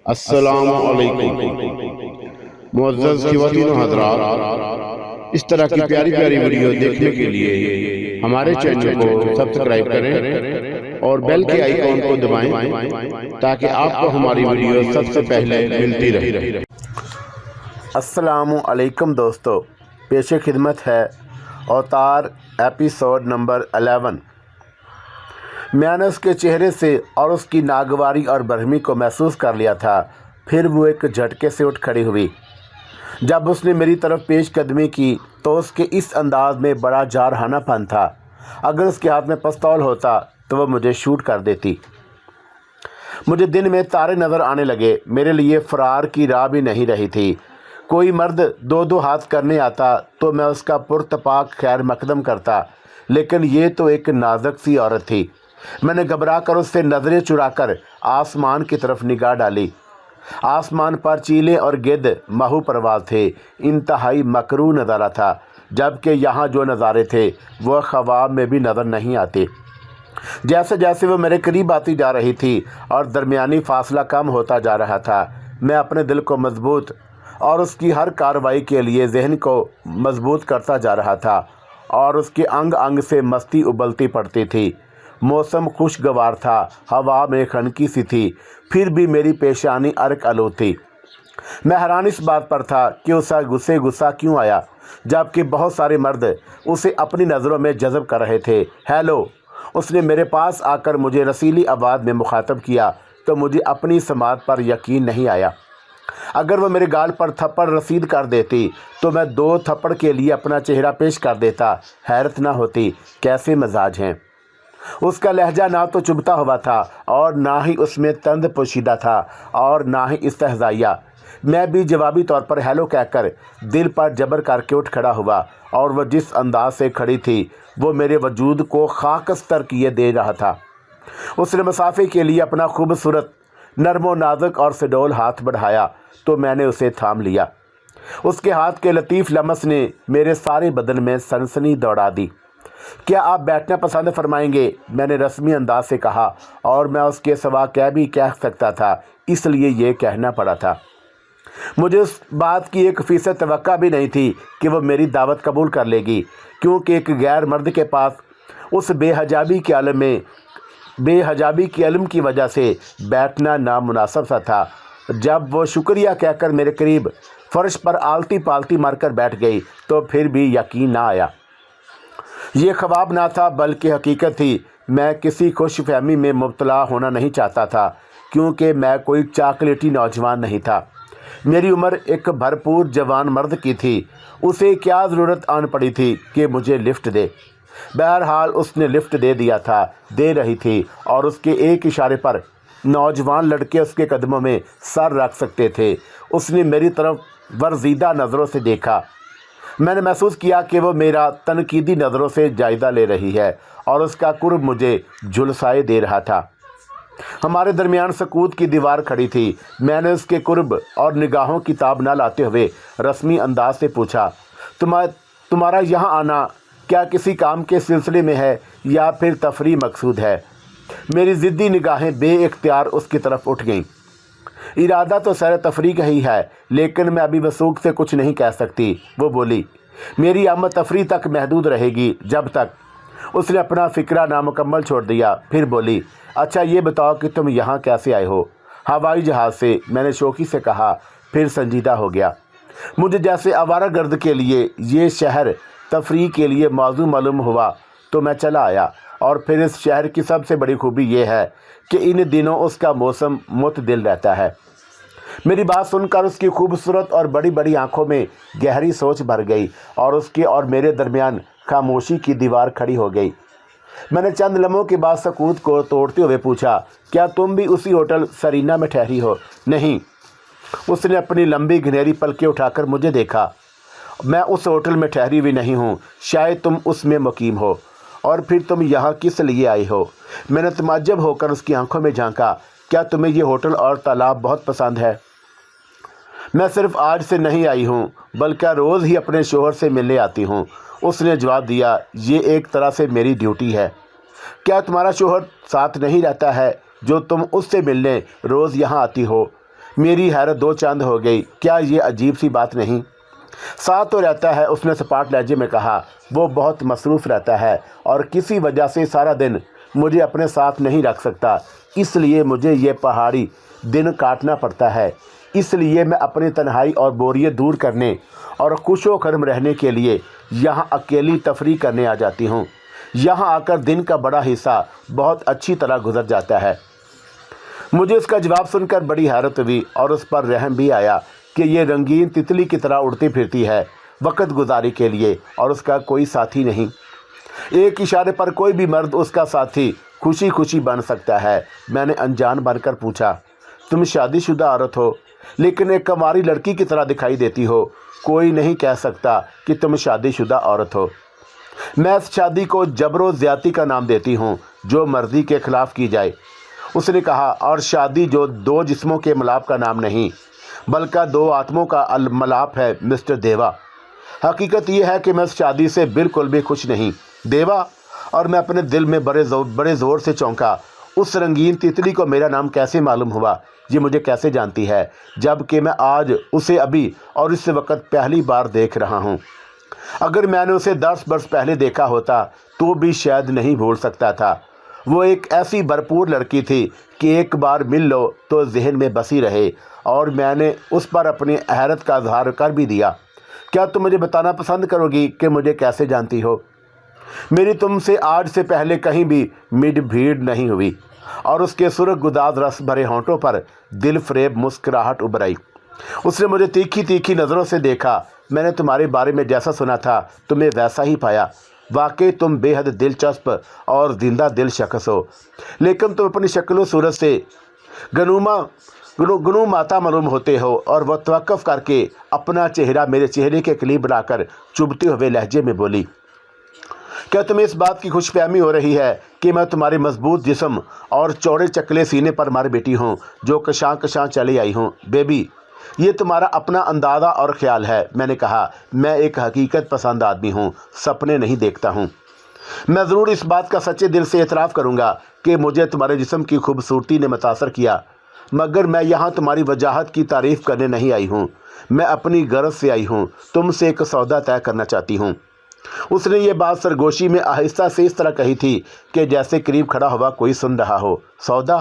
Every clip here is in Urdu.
السلام علیکم معزز خواتین و حضرات، اس طرح کی پیاری پیاری ویڈیو دیکھنے کے لیے ہمارے چینل کو سبسکرائب کریں اور بیل کے آئیکن کو دبائیں تاکہ آپ کو ہماری ویڈیو سب سے پہلے ملتی رہے۔ السلام علیکم دوستو، پیش خدمت ہے اوتار ایپیسوڈ نمبر 11۔ میں نے اس کے چہرے سے اور اس کی ناگواری اور برہمی کو محسوس کر لیا تھا۔ پھر وہ ایک جھٹکے سے اٹھ کھڑی ہوئی۔ جب اس نے میری طرف پیش قدمی کی تو اس کے اس انداز میں بڑا جارحانہ پن تھا۔ اگر اس کے ہاتھ میں پستول ہوتا تو وہ مجھے شوٹ کر دیتی۔ مجھے دن میں تارے نظر آنے لگے۔ میرے لیے فرار کی راہ بھی نہیں رہی تھی۔ کوئی مرد دو ہاتھ کرنے آتا تو میں اس کا پرتپاک خیر مقدم کرتا، لیکن یہ تو ایک نازک سی عورت تھی۔ میں نے گھبرا کر اس سے نظریں چرا کر آسمان کی طرف نگاہ ڈالی۔ آسمان پر چیلے اور گدھ مہو پرواز تھے۔ انتہائی مکروہ نظارہ تھا، جبکہ یہاں جو نظارے تھے وہ خواب میں بھی نظر نہیں آتے۔ جیسے جیسے وہ میرے قریب آتی جا رہی تھی اور درمیانی فاصلہ کم ہوتا جا رہا تھا، میں اپنے دل کو مضبوط اور اس کی ہر کارروائی کے لیے ذہن کو مضبوط کرتا جا رہا تھا، اور اس کے انگ انگ سے مستی ابلتی پڑتی تھی۔ موسم خوشگوار تھا، ہوا میں خنکی سی تھی، پھر بھی میری پیشانی ارک آلود تھی۔ میں حیران اس بات پر تھا کہ اسے غصہ کیوں آیا، جبکہ بہت سارے مرد اسے اپنی نظروں میں جذب کر رہے تھے۔ ہیلو، اس نے میرے پاس آ کر مجھے رسیلی آواز میں مخاطب کیا تو مجھے اپنی سماعت پر یقین نہیں آیا۔ اگر وہ میرے گال پر تھپڑ رسید کر دیتی تو میں 2 تھپڑ کے لیے اپنا چہرہ پیش کر دیتا۔ حیرت نہ ہوتی، کیسے مزاج ہیں۔ اس کا لہجہ نہ تو چبھتا ہوا تھا اور نہ ہی اس میں طنز پوشیدہ تھا اور نہ ہی استہزائیہ۔ میں بھی جوابی طور پر ہیلو کہہ کر دل پر جبر کر کے اٹھ کھڑا ہوا، اور وہ جس انداز سے کھڑی تھی وہ میرے وجود کو خاکستر کیے دے رہا تھا۔ اس نے مسافے کے لیے اپنا خوبصورت، نرم و نازک اور سڈول ہاتھ بڑھایا تو میں نے اسے تھام لیا۔ اس کے ہاتھ کے لطیف لمس نے میرے سارے بدن میں سنسنی دوڑا دی۔ کیا آپ بیٹھنا پسند فرمائیں گے؟ میں نے رسمی انداز سے کہا، اور میں اس کے سوا کیا بھی کہہ سکتا تھا، اس لیے یہ کہنا پڑا تھا۔ مجھے اس بات کی 1% توقع بھی نہیں تھی کہ وہ میری دعوت قبول کر لے گی، کیونکہ ایک غیر مرد کے پاس اس بے حجابی کے علم کی وجہ سے بیٹھنا نامناسب سا تھا۔ جب وہ شکریہ کہہ کر میرے قریب فرش پر آلتی پالتی مار کر بیٹھ گئی تو پھر بھی یقین نہ آیا۔ یہ خواب نہ تھا بلکہ حقیقت تھی۔ میں کسی خوش فہمی میں مبتلا ہونا نہیں چاہتا تھا، کیونکہ میں کوئی چاکلیٹی نوجوان نہیں تھا۔ میری عمر ایک بھرپور جوان مرد کی تھی۔ اسے کیا ضرورت آن پڑی تھی کہ مجھے لفٹ دے؟ بہرحال اس نے لفٹ دے رہی تھی، اور اس کے ایک اشارے پر نوجوان لڑکے اس کے قدموں میں سر رکھ سکتے تھے۔ اس نے میری طرف ورزیدہ نظروں سے دیکھا۔ میں نے محسوس کیا کہ وہ میرا تنقیدی نظروں سے جائزہ لے رہی ہے، اور اس کا قرب مجھے جھلسائے دے رہا تھا۔ ہمارے درمیان سکوت کی دیوار کھڑی تھی۔ میں نے اس کے قرب اور نگاہوں کی تاب نہ لاتے ہوئے رسمی انداز سے پوچھا، تمہارا یہاں آنا کیا کسی کام کے سلسلے میں ہے یا پھر تفریح مقصود ہے؟ میری ضدی نگاہیں بے اختیار اس کی طرف اٹھ گئیں۔ ارادہ تو سیر تفریح کا ہی ہے، لیکن میں ابھی وثوق سے کچھ نہیں کہہ سکتی، وہ بولی۔ میری آمد تفریح تک محدود رہے گی جب تک۔ اس نے اپنا فکرہ نامکمل چھوڑ دیا، پھر بولی، اچھا یہ بتاؤ کہ تم یہاں کیسے آئے ہو؟ ہوائی جہاز سے، میں نے شوخی سے کہا، پھر سنجیدہ ہو گیا۔ مجھے جیسے آوارہ گرد کے لیے یہ شہر تفریح کے لیے موزوں معلوم ہوا تو میں چلا آیا، اور پھر اس شہر کی سب سے بڑی خوبی یہ ہے کہ ان دنوں اس کا موسم معتدل رہتا ہے۔ میری بات سن کر اس کی خوبصورت اور بڑی بڑی آنکھوں میں گہری سوچ بھر گئی، اور اس کے اور میرے درمیان خاموشی کی دیوار کھڑی ہو گئی۔ میں نے چند لمحوں کے بعد سکوت کو توڑتے ہوئے پوچھا، کیا تم بھی اسی ہوٹل سرینا میں ٹھہری ہو؟ نہیں۔ اس نے اپنی لمبی گھنیری پلکیں اٹھا کر مجھے دیکھا۔ میں اس ہوٹل میں ٹھہری ہوئی نہیں ہوں، شاید تم اس میں مقیم ہو، اور پھر تم یہاں کس لیے آئی ہو؟ میں نے تعجب ہو کر اس کی آنکھوں میں جھانکا، کیا تمہیں یہ ہوٹل اور تالاب بہت پسند ہے؟ میں صرف آج سے نہیں آئی ہوں بلکہ روز ہی اپنے شوہر سے ملنے آتی ہوں، اس نے جواب دیا۔ یہ ایک طرح سے میری ڈیوٹی ہے۔ کیا تمہارا شوہر ساتھ نہیں رہتا ہے جو تم اس سے ملنے روز یہاں آتی ہو؟ میری حیرت دو چاند ہو گئی۔ کیا یہ عجیب سی بات نہیں؟ ساتھ تو رہتا ہے، اس نے سپاٹ لہجے میں کہا۔ وہ بہت مصروف رہتا ہے اور کسی وجہ سے سارا دن مجھے اپنے ساتھ نہیں رکھ سکتا، اس لیے مجھے یہ پہاڑی دن کاٹنا پڑتا ہے۔ اس لیے میں اپنی تنہائی اور بوریت دور کرنے اور خوش و خرم رہنے کے لیے یہاں اکیلی تفریح کرنے آ جاتی ہوں۔ یہاں آ کر دن کا بڑا حصہ بہت اچھی طرح گزر جاتا ہے۔ مجھے اس کا جواب سن کر بڑی حیرت ہوئی اور اس پر رحم بھی آیا کہ یہ رنگین تتلی کی طرح اڑتی پھرتی ہے وقت گزاری کے لیے، اور اس کا کوئی ساتھی نہیں۔ ایک اشارے پر کوئی بھی مرد اس کا ساتھی خوشی خوشی بن سکتا ہے۔ میں نے انجان بن کر پوچھا، تم شادی شدہ عورت ہو لیکن ایک کنواری لڑکی کی طرح دکھائی دیتی ہو۔ کوئی نہیں کہہ سکتا کہ تم شادی شدہ عورت ہو۔ میں اس شادی کو جبر و زیادتی کا نام دیتی ہوں جو مرضی کے خلاف کی جائے، اس نے کہا، اور شادی جو دو جسموں کے ملاپ کا نام نہیں بلکہ دو آتموں کا ملاپ ہے مسٹر دیوا۔ حقیقت یہ ہے کہ میں اس شادی سے بالکل بھی خوش نہیں۔ دیوا، اور میں اپنے دل میں بڑے زور سے چونکا۔ اس رنگین تتلی کو میرا نام کیسے معلوم ہوا؟ یہ مجھے کیسے جانتی ہے جب کہ میں آج اسے ابھی اور اس وقت پہلی بار دیکھ رہا ہوں؟ اگر میں نے اسے 10 برس پہلے دیکھا ہوتا تو بھی شاید نہیں بھول سکتا تھا۔ وہ ایک ایسی بھرپور لڑکی تھی کہ ایک بار مل لو تو ذہن میں بسی رہے، اور میں نے اس پر اپنی حیرت کا اظہار کر بھی دیا۔ کیا تم مجھے بتانا پسند کرو گی کہ مجھے کیسے جانتی ہو؟ میری تم سے آج سے پہلے کہیں بھی مڈ بھیڑ نہیں ہوئی، اور اس کے سرخ گداز رس بھرے ہونٹوں پر دل فریب مسکراہٹ ابھر آئی۔ اس نے مجھے تیکھی تیکھی نظروں سے دیکھا۔ میں نے تمہارے بارے میں جیسا سنا تھا تمہیں ویسا ہی پایا۔ واقعی تم بے حد دلچسپ اور زندہ دل شخص ہو، لیکن تم اپنی شکل و صورت سے گنو ماتا معلوم ہوتے ہو۔ اور وہ توقف کر کے اپنا چہرہ میرے چہرے کے قریب بنا کر چبھتے ہوئے لہجے میں بولی، کیا تمہیں اس بات کی خوش فہمی ہو رہی ہے کہ میں تمہارے مضبوط جسم اور چوڑے چکلے سینے پر مر بیٹی ہوں جو کشاں کشاں چلی آئی ہوں؟ بیبی، یہ تمہارا اپنا اندازہ اور خیال ہے۔ میں نے کہا، میں ایک حقیقت پسند آدمی ہوں، سپنے نہیں دیکھتا ہوں۔ میں ضرور اس بات کا سچے دل سے اعتراف کروں گا کہ مجھے تمہارے جسم کی خوبصورتی نے متاثر کیا، مگر میں یہاں تمہاری وجاہت کی تعریف کرنے نہیں آئی ہوں۔ میں اپنی غرض سے آئی ہوں، تم سے ایک سودا طے کرنا چاہتی ہوں۔ اس نے یہ بات سرگوشی میں آہستہ سے اس طرح کہی تھی کہ جیسے قریب کھڑا ہوا کوئی سن رہا ہو۔ سودا؟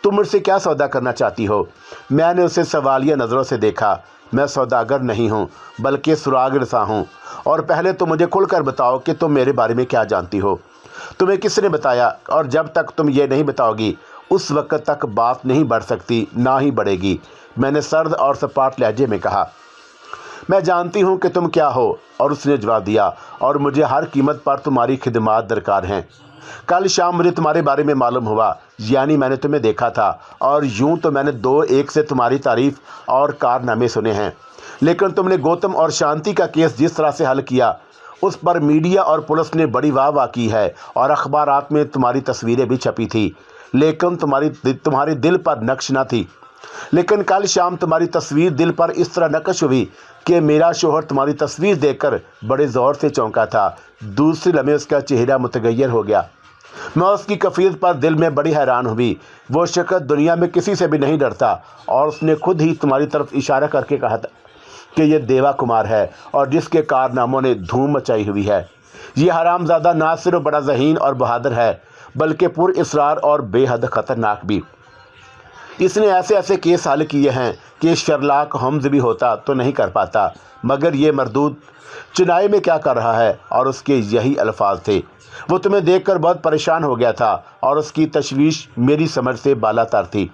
تم مجھ سے کیا سودا کرنا چاہتی ہو؟ میں نے اسے سوالیہ نظروں سے دیکھا۔ میں سوداگر نہیں ہوں بلکہ سراغ رساں ہوں، اور پہلے تو مجھے کھل کر بتاؤ کہ تم میرے بارے میں کیا جانتی ہو۔ تمہیں کس نے بتایا؟ اور جب تک تم یہ نہیں بتاؤ گی اس وقت تک بات نہیں بڑھ سکتی، نہ ہی بڑھے گی، میں نے سرد اور سپاٹ لہجے میں کہا۔ میں جانتی ہوں کہ تم کیا ہو، اور اس نے جواب دیا، اور مجھے ہر قیمت پر تمہاری خدمات درکار ہیں۔ کل شام مجھے تمہارے بارے میں معلوم ہوا، یعنی میں نے تمہیں دیکھا تھا، اور یوں تو میں نے 2-1 سے تمہاری تعریف اور کارنامے سنے ہیں، لیکن تم نے گوتم اور شانتی کا کیس جس طرح سے حل کیا اس پر میڈیا اور پولیس نے بڑی واہ واہ کی ہے، اور اخبارات میں تمہاری تصویریں بھی چھپی تھی، لیکن تمہارے دل پر نقش نہ تھی۔ لیکن کل شام تمہاری تصویر دل پر اس طرح نقش ہوئی کہ میرا شوہر تمہاری تصویر دیکھ کر بڑے زور سے چونکا تھا۔ دوسری لمحے اس کا چہرہ متغیر ہو گیا۔ میں اس کی کیفیت پر دل میں بڑی حیران ہوئی۔ وہ شخص دنیا میں کسی سے بھی نہیں ڈرتا، اور اس نے خود ہی تمہاری طرف اشارہ کر کے کہا تھا کہ یہ دیوا کمار ہے، اور جس کے کارناموں نے دھوم مچائی ہوئی ہے۔ یہ حرامزادہ نہ صرف بڑا ذہین اور بہادر ہے بلکہ پر اصرار اور بے حد خطرناک بھی۔ اس نے ایسے کیس حل کیے ہیں کہ شرلاک ہومز بھی ہوتا تو نہیں کر پاتا، مگر یہ مردود چنائی میں کیا کر رہا ہے؟ اور اس کے یہی الفاظ تھے۔ وہ تمہیں دیکھ کر بہت پریشان ہو گیا تھا، اور اس کی تشویش میری سمجھ سے بالا تر تھی۔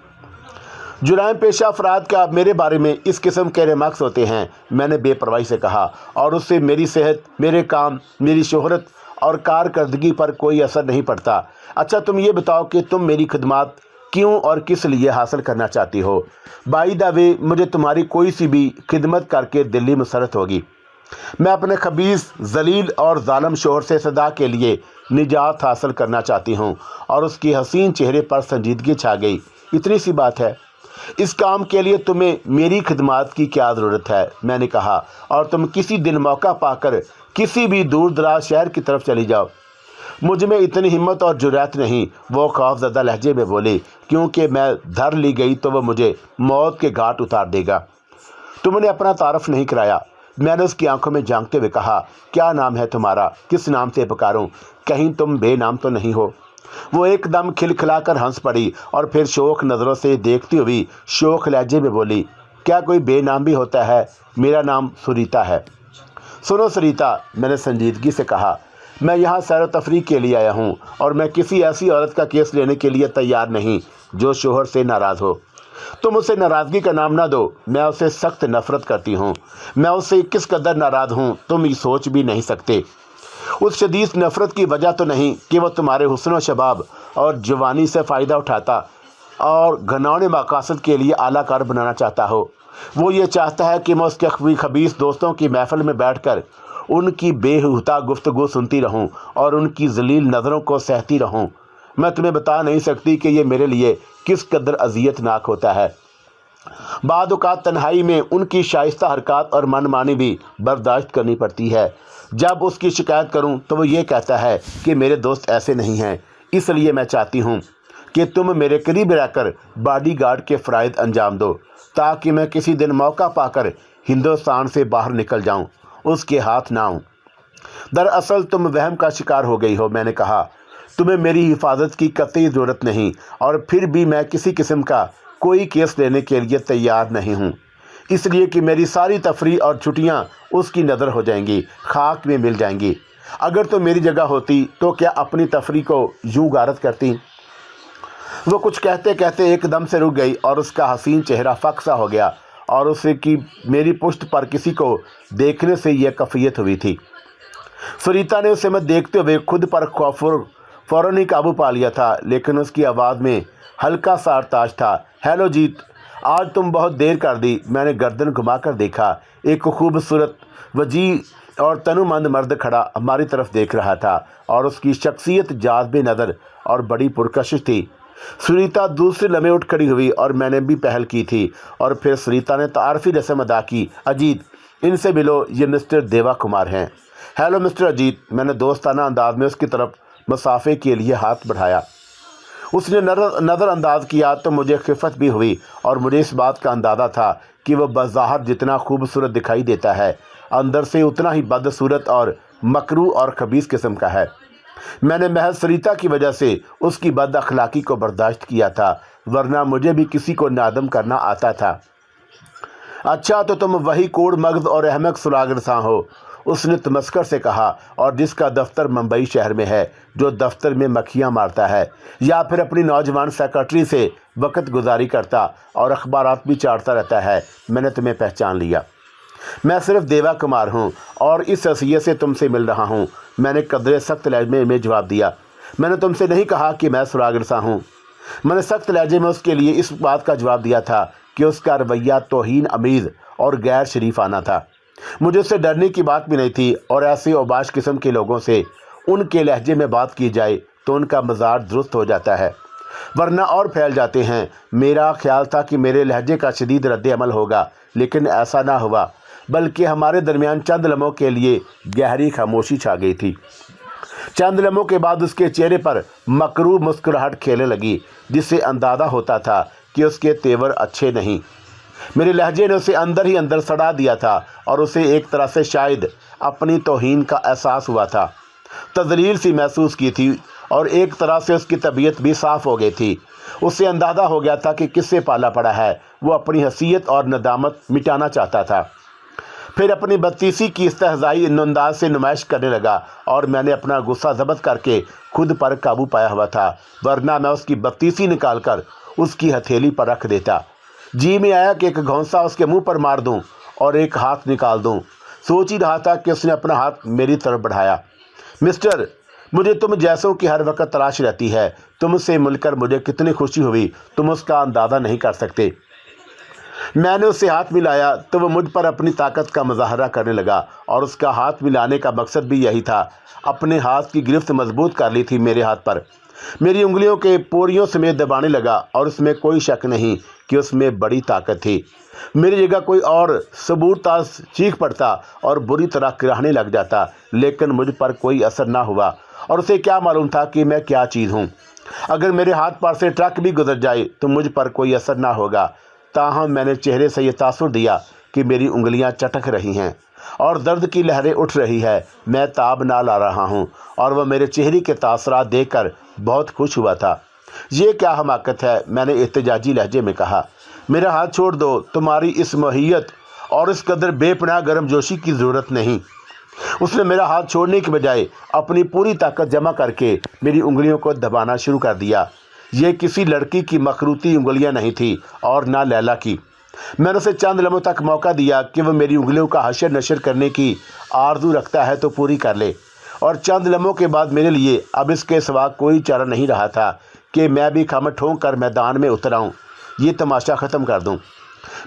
جرائم پیشہ افراد کا میرے بارے میں اس قسم کے ریمارکس ہوتے ہیں، میں نے بے پرواہی سے کہا، اور اس سے میری صحت، میرے کام، میری شہرت اور کارکردگی پر کوئی اثر نہیں پڑتا۔ اچھا تم یہ بتاؤ کہ تم میری خدمات کیوں اور کس لیے حاصل کرنا چاہتی ہو؟ بائی دا وے، مجھے تمہاری کوئی سی بھی خدمت کر کے دلی مسرت ہوگی۔ میں اپنے خبیث، ذلیل اور ظالم شوہر سے صدا کے لیے نجات حاصل کرنا چاہتی ہوں، اور اس کی حسین چہرے پر سنجیدگی چھا گئی۔ اتنی سی بات ہے؟ اس کام کے لیے تمہیں میری خدمات کی کیا ضرورت ہے؟ میں نے کہا، اور تم کسی دن موقع پا کر کسی بھی دور دراز شہر کی طرف چلی جاؤ۔ مجھ میں اتنی ہمت اور جرأت نہیں، وہ خوف زدہ لہجے میں بولی۔ کیونکہ میں دھر لی گئی تو وہ مجھے موت کے گھاٹ اتار دے گا۔ تم نے اپنا تعارف نہیں کرایا۔ میں نے اس کی آنکھوں میں جھانکتے ہوئے کہا، کیا نام ہے تمہارا؟ کس نام سے پکاروں؟ کہیں تم بے نام تو نہیں ہو؟ وہ ایک دم کھلکھلا کر ہنس پڑی اور پھر شوق نظروں سے دیکھتی ہوئی شوق لہجے میں بولی، کیا کوئی بے نام بھی ہوتا ہے؟ میرا نام سریتا ہے۔ سنو سریتا، میں نے سنجیدگی سے کہا، میں یہاں سیر و تفریح کے لیے آیا ہوں اور میں کسی ایسی عورت کا کیس لینے کے لیے تیار نہیں جو شوہر سے ناراض ہو۔ تم اسے ناراضگی کا نام نہ دو، میں اسے سخت نفرت کرتی ہوں۔ میں اس سے کس قدر ناراض ہوں تم یہ سوچ بھی نہیں سکتے۔ اس شدید نفرت کی وجہ تو نہیں کہ وہ تمہارے حسن و شباب اور جوانی سے فائدہ اٹھاتا اور گھناؤنے مقاصد کے لیے اعلیٰ کار بنانا چاہتا ہو۔ وہ یہ چاہتا ہے کہ میں اس کے خبیث دوستوں کی محفل میں بیٹھ کر ان کی بے ہوتا گفتگو سنتی رہوں اور ان کی ذلیل نظروں کو سہتی رہوں۔ میں تمہیں بتا نہیں سکتی کہ یہ میرے لیے کس قدر اذیت ناک ہوتا ہے۔ بعض اوقات تنہائی میں ان کی شائستہ حرکات اور من مانی بھی برداشت کرنی پڑتی ہے۔ جب اس کی شکایت کروں تو وہ یہ کہتا ہے کہ میرے دوست ایسے نہیں ہیں، اس لیے میں چاہتی ہوں کہ تم میرے قریب رہ کر باڈی گارڈ کے فرائض انجام دو تاکہ میں کسی دن موقع پا کر ہندوستان سے باہر نکل جاؤں، اس کے ہاتھ نہ آؤں۔ دراصل تم وہم کا شکار ہو گئی ہو، میں نے کہا۔ تمہیں میری حفاظت کی قطعی ضرورت نہیں، اور پھر بھی میں کسی قسم کا کوئی کیس لینے کے لیے تیار نہیں ہوں، اس لیے کہ میری ساری تفریح اور چھٹیاں اس کی نظر ہو جائیں گی، خاک میں مل جائیں گی۔ اگر تو میری جگہ ہوتی تو کیا اپنی تفریح کو یوں غارت کرتی؟ وہ کچھ کہتے کہتے ایک دم سے رک گئی اور اس کا حسین چہرہ فق سا ہو گیا اور اسے کی میری پشت پر کسی کو دیکھنے سے یہ کیفیت ہوئی تھی۔ سریتا نے اسے میں دیکھتے ہوئے خود پر فوراً ہی قابو پا لیا تھا، لیکن اس کی آواز میں ہلکا سا ارتاش تھا۔ ہیلو جیت، آج تم بہت دیر کر دی۔ میں نے گردن گھما کر دیکھا۔ ایک خوبصورت، وجیح اور تنومند مرد کھڑا ہماری طرف دیکھ رہا تھا اور اس کی شخصیت جاذب نظر اور بڑی پرکشش تھی۔ سریتا دوسرے لمحے اٹھ کھڑی ہوئی اور میں نے بھی پہل کی تھی، اور پھر سریتا نے تعارفی رسم ادا کی۔ اجیت، ان سے ملو، یہ مسٹر دیوا کمار ہیں۔ ہیلو مسٹر اجیت، میں نے دوستانہ انداز میں اس کی طرف مسافے کے لیے ہاتھ بڑھایا۔ اس نے نظر انداز کیا تو مجھے خفت بھی ہوئی، اور مجھے اس بات کا اندازہ تھا کہ وہ بظاہر جتنا خوبصورت دکھائی دیتا ہے، اندر سے اتنا ہی بدصورت اور مکروہ اور خبیث قسم کا ہے۔ میں نے محض سریتا کی وجہ سے اس کی بد اخلاقی کو برداشت کیا تھا، ورنہ مجھے بھی کسی کو نادم کرنا آتا تھا۔ اچھا، تو تم وہی کوڑ مغز اور احمق سراغ رساں ہو، اس نے تمسکر سے کہا، اور جس کا دفتر ممبئی شہر میں ہے، جو دفتر میں مکھیاں مارتا ہے یا پھر اپنی نوجوان سیکرٹری سے وقت گزاری کرتا اور اخبارات بھی چاڑتا رہتا ہے۔ میں نے تمہیں پہچان لیا۔ میں صرف دیوا کمار ہوں اور اس حیثیت سے تم سے مل رہا ہوں، میں نے قدرے سخت لہجے میں جواب دیا۔ میں نے تم سے نہیں کہا کہ میں سراغ رساں ہوں۔ میں نے سخت لہجے میں اس کے لیے اس بات کا جواب دیا تھا کہ اس کا رویہ توہین آمیز اور غیر شریفانہ تھا۔ مجھے اس سے ڈرنے کی بات بھی نہیں تھی، اور ایسے اوباش قسم کے لوگوں سے ان کے لہجے میں بات کی جائے تو ان کا مزاج درست ہو جاتا ہے، ورنہ اور پھیل جاتے ہیں۔ میرا خیال تھا کہ میرے لہجے کا شدید رد عمل ہوگا، لیکن ایسا نہ ہوا، بلکہ ہمارے درمیان چند لمحوں کے لیے گہری خاموشی چھا گئی تھی۔ چند لمحوں کے بعد اس کے چہرے پر مکروہ مسکراہٹ کھیلنے لگی، جس سے اندازہ ہوتا تھا کہ اس کے تیور اچھے نہیں۔ میرے لہجے نے اسے اندر ہی اندر سڑا دیا تھا، اور اسے ایک طرح سے شاید اپنی توہین کا احساس ہوا تھا، تذلیل سی محسوس کی تھی، اور ایک طرح سے اس کی طبیعت بھی صاف ہو گئی تھی۔ اسے اندازہ ہو گیا تھا کہ کس سے پالا پڑا ہے۔ وہ اپنی حیثیت اور ندامت مٹانا چاہتا تھا، پھر اپنی بدتیسی کی استہزائی انداز سے نمائش کرنے لگا، اور میں نے اپنا غصہ ضبط کر کے خود پر قابو پایا ہوا تھا، ورنہ میں اس کی بدتیسی نکال کر اس کی ہتھیلی پر رکھ دیتا۔ جی میں آیا کہ ایک گھونسا اس کے منہ پر مار دوں اور ایک ہاتھ نکال دوں۔ سوچ ہی رہا تھا کہ اس نے اپنا ہاتھ میری طرف بڑھایا۔ مسٹر، مجھے تم جیسوں کی ہر وقت تلاش رہتی ہے۔ تم سے مل کر مجھے کتنی خوشی ہوئی، تم اس کا اندازہ نہیں کر سکتے۔ میں نے اس سے ہاتھ ملایا تو وہ مجھ پر اپنی طاقت کا مظاہرہ کرنے لگا، اور اس کا ہاتھ ملانے کا مقصد بھی یہی تھا۔ اپنے ہاتھ کی گرفت مضبوط کر لی تھی میرے ہاتھ پر، میری انگلیوں کے پوریوں سمیت دبانے لگا، اور اس میں کوئی شک نہیں کہ اس میں بڑی طاقت تھی۔ میری جگہ کوئی اور ثبوت چیخ پڑتا اور بری طرح کراہنے لگ جاتا، لیکن مجھ پر کوئی اثر نہ ہوا، اور اسے کیا معلوم تھا کہ میں کیا چیز ہوں۔ اگر میرے ہاتھ پار سے ٹرک بھی گزر جائے تو مجھ پر کوئی اثر نہ ہوگا، تاہم میں نے چہرے سے یہ تاثر دیا کہ میری انگلیاں چٹک رہی ہیں اور درد کی لہریں اٹھ رہی ہے۔ میں تاب نہ لا رہا ہوں اور وہ میرے چہرے کے تاثرات دیکھ کر بہت خوش ہوا تھا۔ یہ کیا حماقت ہے، میں نے احتجاجی لہجے میں کہا۔ میرا ہاتھ چھوڑ دو، تمہاری اس ماہیت اور اس قدر بے پناہ گرم جوشی کی ضرورت نہیں۔ اس نے میرا ہاتھ چھوڑنے کے بجائے اپنی پوری طاقت جمع کر کے میری انگلیوں کو دبانا شروع کر دیا۔ یہ کسی لڑکی کی مخروطی انگلیاں نہیں تھی اور نہ لیلا کی۔ میں نے اسے چند لمحوں تک موقع دیا کہ وہ میری انگلیوں کا حشر نشر کرنے کی آرزو رکھتا ہے تو پوری کر لے، اور چند لمحوں کے بعد میرے لیے اب اس کے سوا کوئی چارہ نہیں رہا تھا کہ میں بھی کھم ٹھونک کر میدان میں اتر آؤں، یہ تماشا ختم کر دوں۔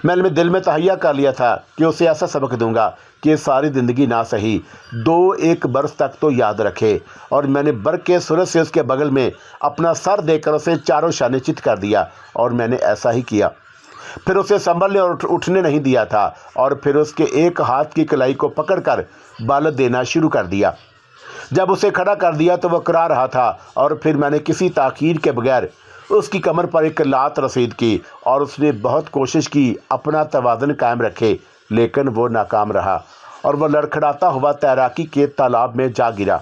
میں نے دل میں تہیہ کر لیا تھا کہ اسے ایسا سبق دوں گا کہ ساری زندگی نہ سہی 2-1 برس تک تو یاد رکھے، اور میں نے برق کے صورت سے اس کے بغل میں اپنا سر دے کر اسے چاروں شانے چت کر دیا، اور میں نے ایسا ہی کیا۔ پھر اسے سنبھلنے اور اٹھنے نہیں دیا تھا، اور پھر اس کے ایک ہاتھ کی کلائی کو پکڑ کر بال دینا شروع کر دیا۔ جب اسے کھڑا کر دیا تو وہ کرا رہا تھا، اور پھر میں نے کسی تاخیر کے بغیر اس کی کمر پر ایک لات رسید کی، اور اس نے بہت کوشش کی اپنا توازن قائم رکھے، لیکن وہ ناکام رہا اور وہ لڑکھڑاتا ہوا تیراکی کے تالاب میں جا گرا۔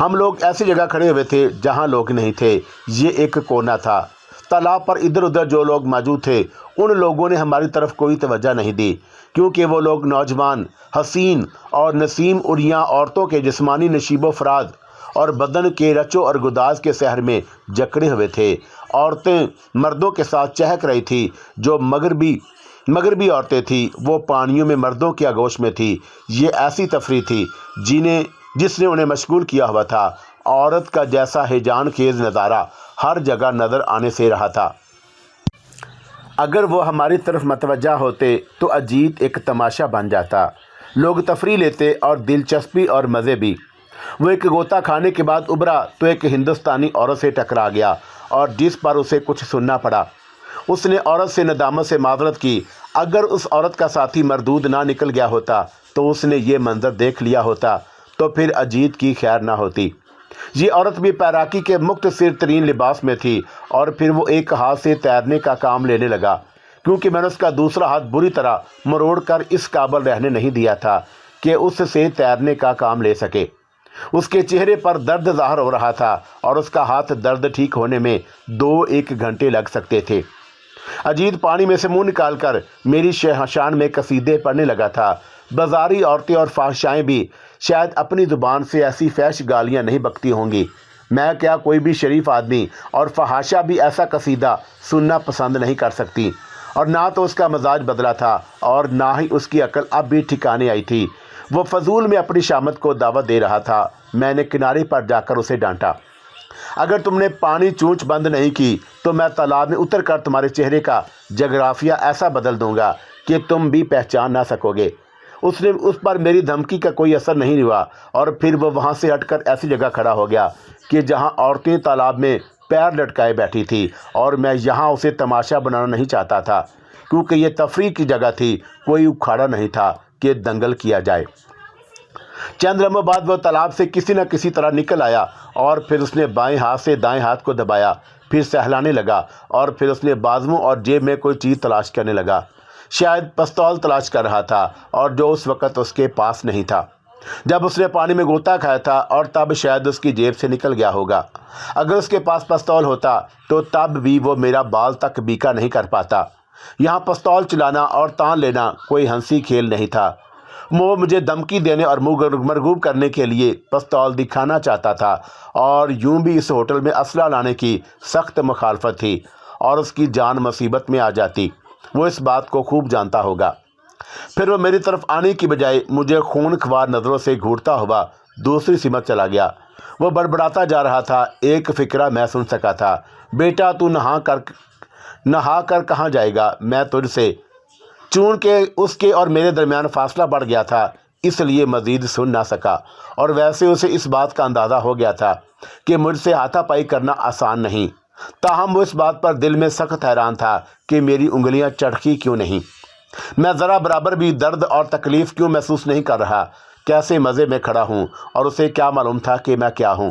ہم لوگ ایسی جگہ کھڑے ہوئے تھے جہاں لوگ نہیں تھے، یہ ایک کونا تھا۔ تالاب پر ادھر ادھر جو لوگ موجود تھے ان لوگوں نے ہماری طرف کوئی توجہ نہیں دی، کیونکہ وہ لوگ نوجوان، حسین اور نسیم اڑیاں عورتوں کے جسمانی نشیب و فراد اور بدن کے رچو اور گداز کے سحر میں جکڑے ہوئے تھے۔ عورتیں مردوں کے ساتھ چہک رہی تھی، جو مغربی عورتیں تھیں وہ پانیوں میں مردوں کی آغوش میں تھی۔ یہ ایسی تفریح تھی جس نے انہیں مشغول کیا ہوا تھا۔ عورت کا جیسا ہیجان خیز نظارہ ہر جگہ نظر آنے سے رہا تھا۔ اگر وہ ہماری طرف متوجہ ہوتے تو اجیت ایک تماشا بن جاتا، لوگ تفریح لیتے اور دلچسپی اور مزے بھی۔ وہ ایک غوطہ کھانے کے بعد ابھرا تو ایک ہندوستانی عورت سے ٹکرا گیا، اور جس پر اسے کچھ سننا پڑا۔ اس نے عورت سے ندامت سے معذرت کی۔ اگر اس عورت کا ساتھی مردود نہ نکل گیا ہوتا تو اس نے یہ منظر دیکھ لیا ہوتا تو پھر اجیت کی خیر نہ ہوتی۔ یہ عورت بھی پیراکی کے مختصر ترین لباس میں تھی، اور پھر وہ ایک ہاتھ سے تیرنے کا کام لینے لگا، کیونکہ میں نے اس کا دوسرا ہاتھ بری طرح مروڑ کر اس قابل رہنے نہیں دیا تھا کہ اس سے تیرنے کا کام لے سکے۔ اس کے چہرے پر درد ظاہر ہو رہا تھا، اور اس کا ہاتھ درد ٹھیک ہونے میں 2-1 گھنٹے لگ سکتے تھے۔ اجیت پانی میں سے منہ نکال کر میری شان میں قصیدے پڑھنے لگا تھا۔ بازاری عورتیں اور فحشائیں بھی شاید اپنی زبان سے ایسی فحش گالیاں نہیں بکتی ہوں گی، میں کیا کوئی بھی شریف آدمی اور فحاشہ بھی ایسا قصیدہ سننا پسند نہیں کر سکتی۔ اور نہ تو اس کا مزاج بدلا تھا اور نہ ہی اس کی عقل اب بھی ٹھکانے آئی تھی۔ وہ فضول میں اپنی شامت کو دعوت دے رہا تھا۔ میں نے کنارے پر جا کر اسے ڈانٹا، اگر تم نے پانی چونچ بند نہیں کی تو میں تالاب میں اتر کر تمہارے چہرے کا جغرافیہ ایسا بدل دوں گا کہ تم بھی پہچان نہ سکو گے۔ اس پر میری دھمکی کا کوئی اثر نہیں ہوا، اور پھر وہ وہاں سے ہٹ کر ایسی جگہ کھڑا ہو گیا کہ جہاں عورتیں تالاب میں پیر لٹکائے بیٹھی تھی، اور میں یہاں اسے تماشا بنانا نہیں چاہتا تھا، کیونکہ یہ تفریح کی جگہ تھی، کوئی اکھاڑا نہیں تھا کہ دنگل کیا جائے۔ چند لمحوں بعد وہ تالاب سے کسی نہ کسی طرح نکل آیا، اور پھر اس نے بائیں ہاتھ سے دائیں ہاتھ کو دبایا، پھر سہلانے لگا، اور پھر اس نے بازوؤں اور جیب میں کوئی چیز تلاش کرنے لگا۔ شاید پستول تلاش کر رہا تھا، اور جو اس وقت اس کے پاس نہیں تھا جب اس نے پانی میں غوطہ کھایا تھا، اور تب شاید اس کی جیب سے نکل گیا ہوگا۔ اگر اس کے پاس پستول ہوتا تو تب بھی وہ میرا بال تک بیکا نہیں کر پاتا۔ یہاں پستول چلانا اور تان لینا کوئی ہنسی کھیل نہیں تھا۔ وہ مجھے دھمکی دینے اور مرغوب کرنے کے لیے پستول دکھانا چاہتا تھا، اور یوں بھی اس ہوٹل میں اسلحہ لانے کی سخت مخالفت تھی، اور اس کی جان مصیبت میں آ جاتی۔ وہ اس بات کو خوب جانتا ہوگا۔ پھر وہ میری طرف آنے کی بجائے مجھے خونخوار نظروں سے گھورتا ہوا دوسری سمت چلا گیا۔ وہ بڑبڑاتا جا رہا تھا۔ ایک فقرہ میں سن سکا تھا، بیٹا تو نہا کر کہاں جائے گا، میں تجھ سے۔ چونکہ اس کے اور میرے درمیان فاصلہ بڑھ گیا تھا اس لیے مزید سن نہ سکا، اور ویسے اسے اس بات کا اندازہ ہو گیا تھا کہ مجھ سے ہاتھا پائی کرنا آسان نہیں۔ تاہم وہ اس بات پر دل میں سخت حیران تھا کہ میری انگلیاں چڑکی کیوں نہیں، میں ذرا برابر بھی درد اور تکلیف کیوں محسوس نہیں کر رہا، کیسے مزے میں کھڑا ہوں، اور اسے کیا معلوم تھا کہ میں کیا ہوں۔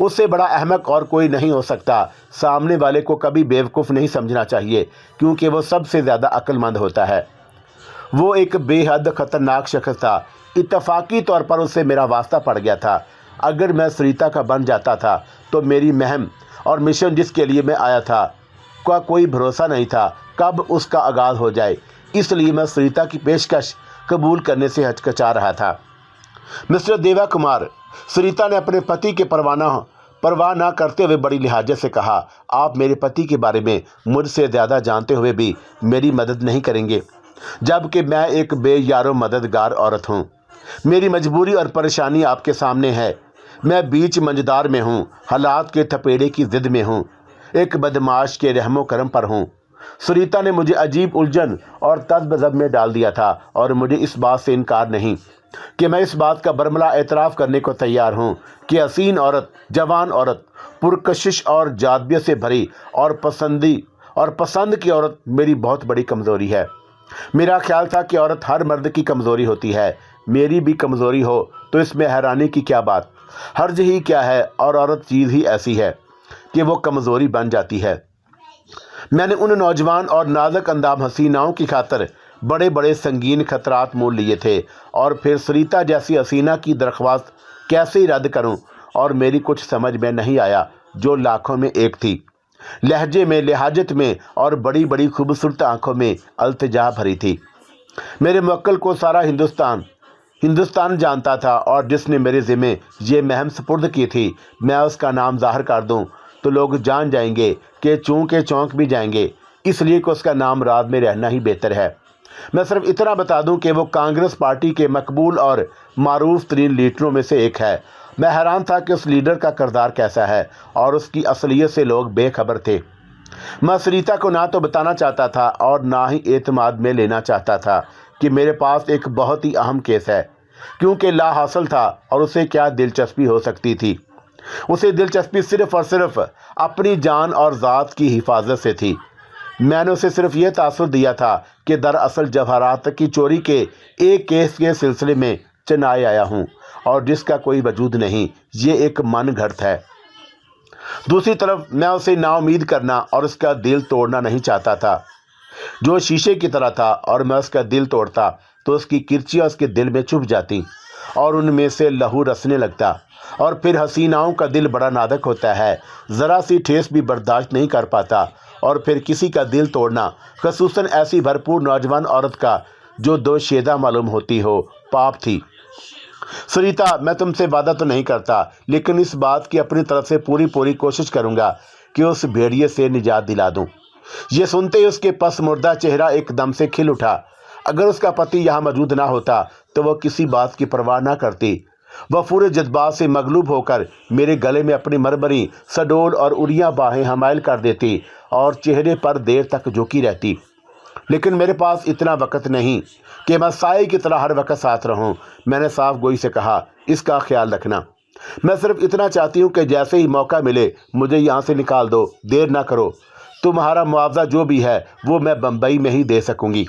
اس سے بڑا احمق اور کوئی نہیں ہو سکتا۔ سامنے والے کو کبھی بیوقوف نہیں سمجھنا چاہیے، کیونکہ وہ سب سے زیادہ عقل مند ہوتا ہے۔ وہ ایک بے حد خطرناک شخص تھا۔ اتفاقی طور پر اس سے میرا واسطہ پڑ گیا تھا۔ اگر میں سریتا کا بن جاتا تھا تو میری مہم اور مشن جس کے لیے میں آیا تھا کا کوئی بھروسہ نہیں تھا کب اس کا آغاز ہو جائے، اس لیے میں سریتا کی پیشکش قبول کرنے سے ہچکچا رہا تھا۔ مسٹر دیوا کمار، سریتا نے اپنے پتی کے پرواہ نہ کرتے ہوئے بڑی لہجے سے کہا، آپ میرے پتی کے بارے میں مجھ سے زیادہ جانتے ہوئے بھی میری مدد نہیں کریں گے، جبکہ میں ایک بے یار و مددگار عورت ہوں۔ میری مجبوری اور پریشانی آپ کے سامنے ہے۔ میں بیچ منجدار میں ہوں، حالات کے تھپیڑے کی ضد میں ہوں، ایک بدمعاش کے رحم و کرم پر ہوں۔ سریتا نے مجھے عجیب الجھن اور تذبذب میں ڈال دیا تھا، اور مجھے اس بات سے انکار نہیں کہ میں اس بات کا برملا اعتراف کرنے کو تیار ہوں کہ حسین عورت، جوان عورت، پرکشش اور جاذبے سے بھری اور پسند کی عورت میری بہت بڑی کمزوری ہے۔ میرا خیال تھا کہ عورت ہر مرد کی کمزوری ہوتی ہے، میری بھی کمزوری ہو تو اس میں حیرانی کی کیا بات، حرج ہی کیا ہے، اور عورت چیز ہی ایسی ہے کہ وہ کمزوری بن جاتی ہے۔ میں نے ان نوجوان اور نازک اندام حسیناؤں کی خاطر بڑے بڑے سنگین خطرات مول لیے تھے، اور پھر سریتا جیسی حسینہ کی درخواست کیسے رد کروں، اور میری کچھ سمجھ میں نہیں آیا، جو لاکھوں میں ایک تھی، لہجے میں، لہجت میں، اور بڑی بڑی خوبصورت آنکھوں میں التجا بھری تھی۔ میرے موکل کو سارا ہندوستان جانتا تھا، اور جس نے میرے ذمے یہ مہم سپرد کی تھی، میں اس کا نام ظاہر کر دوں تو لوگ جان جائیں گے کہ چونکہ چونک بھی جائیں گے، اس لیے کہ اس کا نام راز میں رہنا ہی بہتر ہے۔ میں صرف اتنا بتا دوں کہ وہ کانگریس پارٹی کے مقبول اور معروف ترین لیڈروں میں سے ایک ہے۔ میں حیران تھا کہ اس لیڈر کا کردار کیسا ہے، اور اس کی اصلیت سے لوگ بے خبر تھے۔ میں سریتا کو نہ تو بتانا چاہتا تھا اور نہ ہی اعتماد میں لینا چاہتا تھا کہ میرے پاس ایک بہت ہی اہم کیس ہے، کیونکہ لا حاصل تھا، اور اسے کیا دلچسپی ہو سکتی تھی۔ اسے دلچسپی صرف اور صرف اپنی جان اور ذات کی حفاظت سے تھی۔ میں نے اسے صرف یہ تاثر دیا تھا کہ دراصل جواہرات کی چوری کے ایک کیس کے سلسلے میں چنائے آیا ہوں، اور جس کا کوئی وجود نہیں، یہ ایک من گھڑت ہے۔ دوسری طرف میں اسے نا امید کرنا اور اس کا دل توڑنا نہیں چاہتا تھا، جو شیشے کی طرح تھا، اور میں اس کا دل توڑتا تو اس کی کرچیاں اس کے دل میں چھپ جاتی اور ان میں سے لہو رسنے لگتا۔ اور پھر حسیناؤں کا دل بڑا نازک ہوتا ہے، ذرا سی ٹھیس بھی برداشت نہیں کر پاتا، اور پھر کسی کا دل توڑنا، خصوصاً ایسی بھرپور نوجوان عورت کا جو دوشیزہ معلوم ہوتی ہو، پاپ تھی۔ سریتا، میں تم سے وعدہ تو نہیں کرتا، لیکن اس بات کی اپنی طرف سے پوری کوشش کروں گا کہ اس بھیڑیے سے نجات دلا دوں۔ یہ سنتے ہی اس کے پس مردہ چہرہ ایک دم سے کھل اٹھا۔ اگر اس کا پتی یہاں موجود نہ ہوتا تو وہ کسی بات کی پرواہ نہ کرتی۔ وہ پورے جذبات سے مغلوب ہو کر میرے گلے میں اپنی مرمری، سڈول اور اڑیاں باہیں حمائل کر دیتی اور چہرے پر دیر تک جھکی رہتی۔ لیکن میرے پاس اتنا وقت نہیں کہ میں سائے کی طرح ہر وقت ساتھ رہوں۔ میں نے صاف گوئی سے کہا، اس کا خیال رکھنا۔ میں صرف اتنا چاہتی ہوں کہ جیسے ہی موقع ملے مجھے یہاں سے نکال دو، دیر نہ کرو۔ تمہارا معاوضہ جو بھی ہے وہ میں بمبئی میں ہی دے سکوں گی۔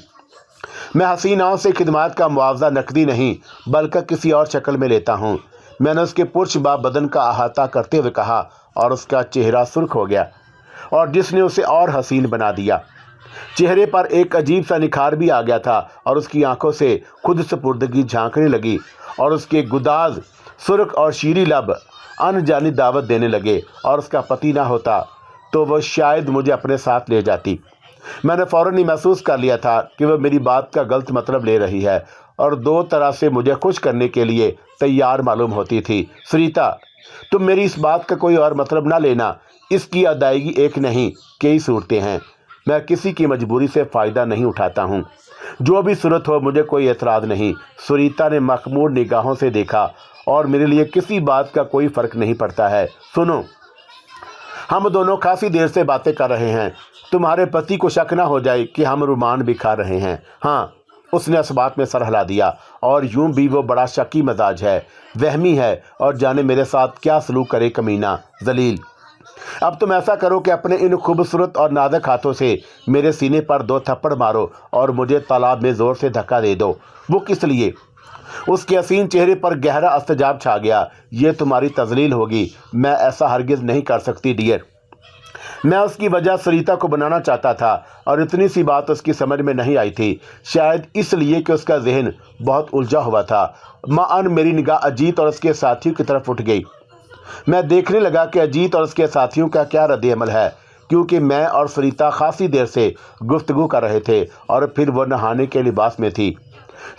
میں حسیناؤں سے خدمات کا معاوضہ نقدی نہیں بلکہ کسی اور شکل میں لیتا ہوں۔ میں نے اس کے پرچھ با بدن کا احاطہ کرتے ہوئے کہا، اور اس کا چہرہ سرخ ہو گیا، اور جس نے اسے اور حسین بنا دیا۔ چہرے پر ایک عجیب سا نکھار بھی آ گیا تھا، اور اس کی آنکھوں سے خود سپردگی جھانکنے لگی، اور اس کے گداز، سرخ اور شیریں لب انجانی دعوت دینے لگے۔ اور اس کا پتی نہ ہوتا تو وہ شاید مجھے اپنے ساتھ لے جاتی۔ میں نے فوراً ہی محسوس کر لیا تھا کہ وہ میری بات کا غلط مطلب لے رہی ہے، اور دو طرح سے مجھے خوش کرنے کے لیے تیار معلوم ہوتی تھی۔ سریتا، تم میری اس بات کا کوئی اور مطلب نہ لینا، اس کی ادائیگی ایک نہیں، کئی صورتیں ہیں۔ میں کسی کی مجبوری سے فائدہ نہیں اٹھاتا ہوں، جو بھی صورت ہو مجھے کوئی اعتراض نہیں۔ سریتا نے مخمور نگاہوں سے دیکھا، اور میرے لیے کسی بات کا کوئی فرق نہیں پڑتا ہے۔ سنو، ہم دونوں کافی دیر سے باتیں کر رہے ہیں، تمہارے پتی کو شک نہ ہو جائے کہ ہم رومان بھی کھا رہے ہیں۔ ہاں، اس نے اس بات میں سر ہلا دیا، اور یوں بھی وہ بڑا شکی مزاج ہے، وہمی ہے، اور جانے میرے ساتھ کیا سلوک کرے، کمینہ، ذلیل۔ اب تم ایسا کرو کہ اپنے ان خوبصورت اور نازک ہاتھوں سے میرے سینے پر 2 تھپڑ مارو اور مجھے تالاب میں زور سے دھکا دے دو۔ وہ کس لیے؟ اس کے حسین چہرے پر گہرا اضطجاب چھا گیا۔ یہ تمہاری تذلیل ہوگی، میں ایسا ہرگز نہیں کر سکتی ڈیئر۔ میں اس کی وجہ سریتا کو بنانا چاہتا تھا اور اتنی سی بات اس کی سمجھ میں نہیں آئی تھی، شاید اس لیے کہ اس کا ذہن بہت الجھا ہوا تھا۔ معاً میری نگاہ اجیت اور اس کے ساتھیوں کی طرف اٹھ گئی۔ میں دیکھنے لگا کہ اجیت اور اس کے ساتھیوں کا کیا رد عمل ہے، کیونکہ میں اور سریتا خاصی دیر سے گفتگو کر رہے تھے اور پھر وہ نہانے کے لباس میں تھی۔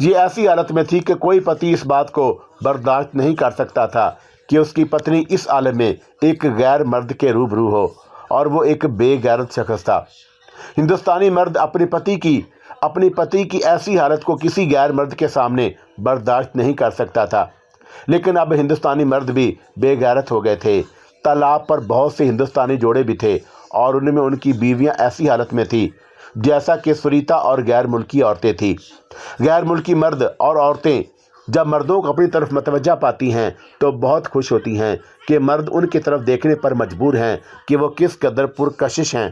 یہ ایسی حالت میں تھی کہ کوئی پتی اس بات کو برداشت نہیں کر سکتا تھا کہ اس کی پتنی اس عالم میں ایک غیر مرد کے روبرو ہو، اور وہ ایک بے غیرت شخص تھا۔ ہندوستانی مرد اپنے پتی کی ایسی حالت کو کسی غیر مرد کے سامنے برداشت نہیں کر سکتا تھا، لیکن اب ہندوستانی مرد بھی بے غیرت ہو گئے تھے۔ تالاب پر بہت سے ہندوستانی جوڑے بھی تھے اور ان میں ان کی بیویاں ایسی حالت میں تھیں جیسا کہ سریتا اور غیر ملکی عورتیں تھیں۔ غیر ملکی مرد اور عورتیں جب مردوں کو اپنی طرف متوجہ پاتی ہیں تو بہت خوش ہوتی ہیں کہ مرد ان کی طرف دیکھنے پر مجبور ہیں کہ وہ کس قدر پرکشش ہیں۔